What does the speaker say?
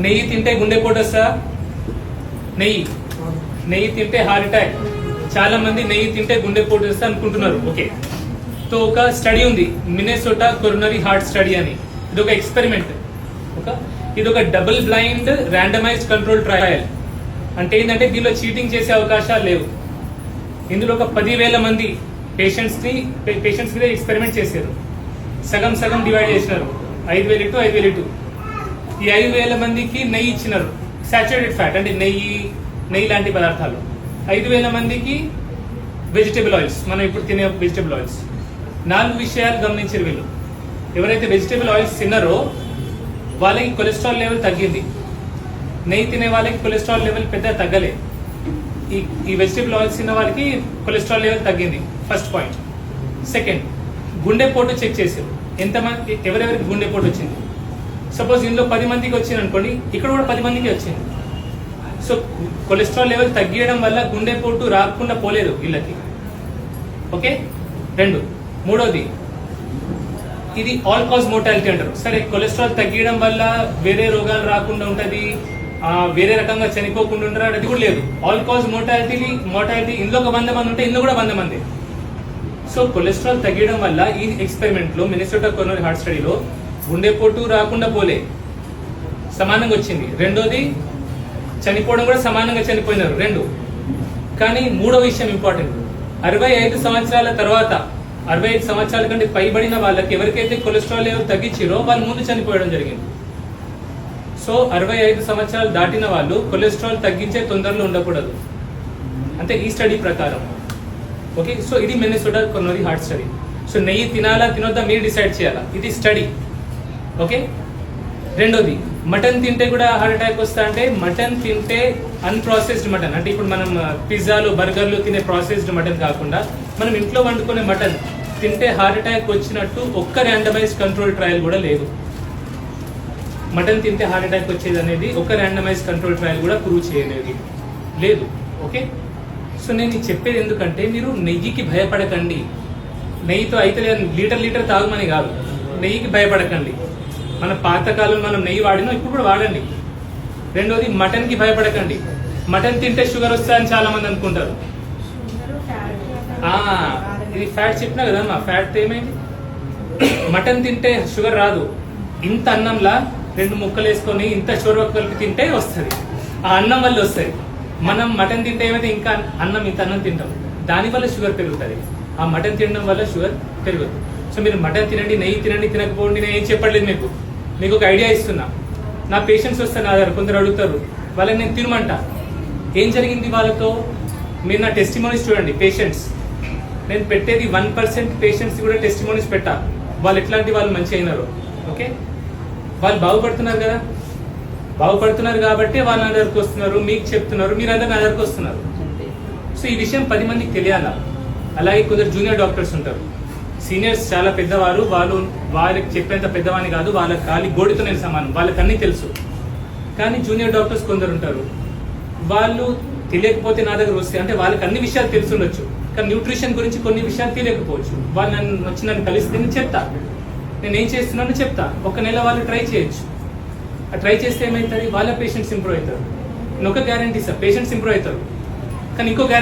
నెయ్యి తింటే గుండెపోటు వస్తా? నెయ్యి తింటే హార్ట్ అటాక్. చాలా మంది నెయ్యి తింటే గుండెపోటు వస్తా అనుకుంటున్నారు. ఓకే, సో ఒక స్టడీ ఉంది, మినెసోటా కొరోనరీ హార్ట్ స్టడీ అని. ఇది ఒక ఎక్స్పెరిమెంట్. ఇది ఒక double blind randomised control trial. అంటే ఏంటంటే దీనిలో చీటింగ్ చేసే అవకాశాలు లేవు. ఇందులో ఒక 10,000 మంది పేషెంట్స్ మీద ఎక్స్పెరిమెంట్ చేశారు. సగం సగం డివైడ్ చేసినారు, 5,000 ఇటు 5,000 ఇటు. ఈ 5,000 మందికి నెయ్యి ఇచ్చినారు, సాచురేటెడ్ ఫ్యాట్ అంటే నెయ్యి లాంటి పదార్థాలు. 5,000 మందికి వెజిటేబుల్ ఆయిల్స్, మనం ఇప్పుడు తినే వెజిటేబుల్ ఆయిల్స్. 4 విషయాలు గమనించారు వీళ్ళు. ఎవరైతే వెజిటేబుల్ ఆయిల్స్ తిన్నారో వాళ్ళకి కొలెస్ట్రాల్ లెవెల్ తగ్గింది. నెయ్యి తినే వాళ్ళకి కొలెస్ట్రాల్ లెవెల్ పెద్ద తగ్గలే. ఈ వెజిటేబుల్ ఆయిల్స్ తిన్న వాళ్ళకి కొలెస్ట్రాల్ లెవెల్ తగ్గింది. First point. సెకండ్, గుండెపోటు చెక్ చేశారు. ఎంతమంది ఎవరెవరికి గుండెపోటు వచ్చింది. సపోజ్ ఇందులో 10 మందికి వచ్చింది అనుకోండి, ఇక్కడ కూడా 10 మందికి వచ్చింది. సో కొలెస్ట్రాల్ లెవెల్ తగ్గియడం వల్ల గుండెపోటు రాకుండా పోలేదు వీళ్ళకి. ఓకే, మూడోది, ఇది ఆల్ కాజ్ మోర్టాలిటీ అంటారు. సరే, కొలెస్ట్రాల్ తగ్గియడం వల్ల వేరే రోగాలు రాకుండా ఉంటది, వేరే రకంగా చనిపోకుండా ఉంటారు, అది కూడా లేదు. ఆల్ కాజ్ మోర్టాలిటీ ఇందులో ఒక 100 మంది ఉంటే ఇందులో కూడా 100 మంది. సో కొలెస్ట్రాల్ తగ్గడం వల్ల ఈ ఎక్స్పెరిమెంట్ లో, మినెసోటా కొరోనరీ హార్ట్ స్టడీలో గుండెపోటు రాకుండా పోలే, సమానంగా వచ్చింది. రెండోది, చనిపోవడం కూడా సమానంగా చనిపోయినారు. కానీ మూడో విషయం ఇంపార్టెంట్, 65 సంవత్సరాల తర్వాత, 65 సంవత్సరాల కంటే పైబడిన వాళ్ళకి ఎవరికైతే కొలెస్ట్రాల్ లెవెల్ తగ్గించారో వాళ్ళు ముందు చనిపోవడం జరిగింది. సో 65 సంవత్సరాలు దాటిన వాళ్ళు కొలెస్ట్రాల్ తగ్గించే తొందరలో ఉండకూడదు, అంటే ఈ స్టడీ ప్రకారం. ఓకే, సో ఇది మినెసోటా కొరోనరీ హార్ట్ స్టడీ. సో నెయ్యి తినాలా తినొద్దా మీరు డిసైడ్ చేయాలా, ఇది స్టడీ. ఓకే, రెండోది, మటన్ తింటే కూడా హార్ట్ అటాక్ వస్తా అంటే, మటన్ తింటే అన్ప్రాసెస్డ్ మటన్, అంటే ఇప్పుడు మనం పిజ్జాలు బర్గర్లు తినే ప్రాసెస్డ్ మటన్ కాకుండా మనం ఇంట్లో వండుకునే మటన్ తింటే హార్ట్ అటాక్ వచ్చినట్టు ఒక్క ర్యాండమైజ్డ్ కంట్రోల్ ట్రయల్ కూడా లేదు. మటన్ తింటే హార్ట్ అటాక్ వచ్చేది అనేది ఒక ర్యాండమైజ్డ్ కంట్రోల్ ట్రయల్ కూడా ప్రూవ్ చేయలేదు, లేదు. ఓకే, సో నేను చెప్పేది ఎందుకంటే మీరు నెయ్యికి భయపడకండి. నెయ్యితో అయితే లీటర్ తాగమని కాదు, నెయ్యికి భయపడకండి. మన పాతకాలం మనం నెయ్యి వాడినా ఇప్పుడు కూడా వాడండి. రెండోది, మటన్ కి భయపడకండి. మటన్ తింటే షుగర్ వస్తా అని చాలా మంది అనుకుంటారు. ఇది ఫ్యాట్ చెప్పినా కదా, మా ఫ్యాట్ ఏమైంది? మటన్ తింటే షుగర్ రాదు. ఇంత అన్నంలా 2 ముక్కలు వేసుకొని ఇంత చోరవ కలిపి తింటే వస్తుంది, ఆ అన్నం వల్ల వస్తుంది. మనం మటన్ తింటే ఏమైతే ఇంకా ఇంత అన్నం తింటాం, దానివల్ల షుగర్ పెరుగుతుంది. ఆ మటన్ తినడం వల్ల షుగర్ పెరగదు. సో మీరు మటన్ తినండి, నెయ్యి తినండి, తినకపోండి, నేను ఏం చెప్పట్లేదు. మీకు ఒక ఐడియా ఇస్తున్నా. నా పేషెంట్స్ వస్తే నా దగ్గర కొందరు అడుగుతారు, వాళ్ళని నేను తినమంటా. ఏం జరిగింది వాళ్ళతో? మీరు నా టెస్టిమోనీస్ చూడండి. పేషెంట్స్ నేను పెట్టేది 1% పేషెంట్స్ కూడా టెస్టిమోనీస్ పెట్టా, వాళ్ళు ఎట్లాంటి వాళ్ళు మంచి అయినారు. ఓకే, వాళ్ళు బాగుపడుతున్నారు కదా, బాగుపడుతున్నారు కాబట్టి వాళ్ళు నా దగ్గరకు వస్తున్నారు, మీకు చెప్తున్నారు, మీరు అందరు నా దగ్గరకు వస్తున్నారు. సో ఈ విషయం 10 మందికి తెలియాలా. అలాగే కొందరు జూనియర్ డాక్టర్స్ ఉంటారు, సీనియర్స్ చాలా పెద్దవారు, వాళ్ళకి చెప్పేంత పెద్దవాని కాదు, వాళ్ళ ఖాళీ గోడితో నేను సమానం, వాళ్ళకి అన్నీ తెలుసు. కానీ జూనియర్ డాక్టర్స్ కొందరు ఉంటారు, వాళ్ళు తెలియకపోతే నా దగ్గర వస్తే, అంటే వాళ్ళకి అన్ని విషయాలు తెలుసుండొచ్చు కానీ న్యూట్రిషన్ గురించి కొన్ని విషయాలు తెలియకపోవచ్చు. వాళ్ళు నన్ను కలిస్తే నేను చెప్తా, నేను ఏం చేస్తున్నానో చెప్తా. 1 నెల వాళ్ళు ట్రై చేయొచ్చు. ఆ ట్రై చేస్తే ఏమవుతుంది, వాళ్ళ పేషెంట్స్ ఇంప్రూవ్ అవుతారు. నేను ఒక గ్యారంటీ సార్, పేషెంట్స్ ఇంప్రూవ్ అవుతారు. కానీ ఇంకో గ్యారంటీ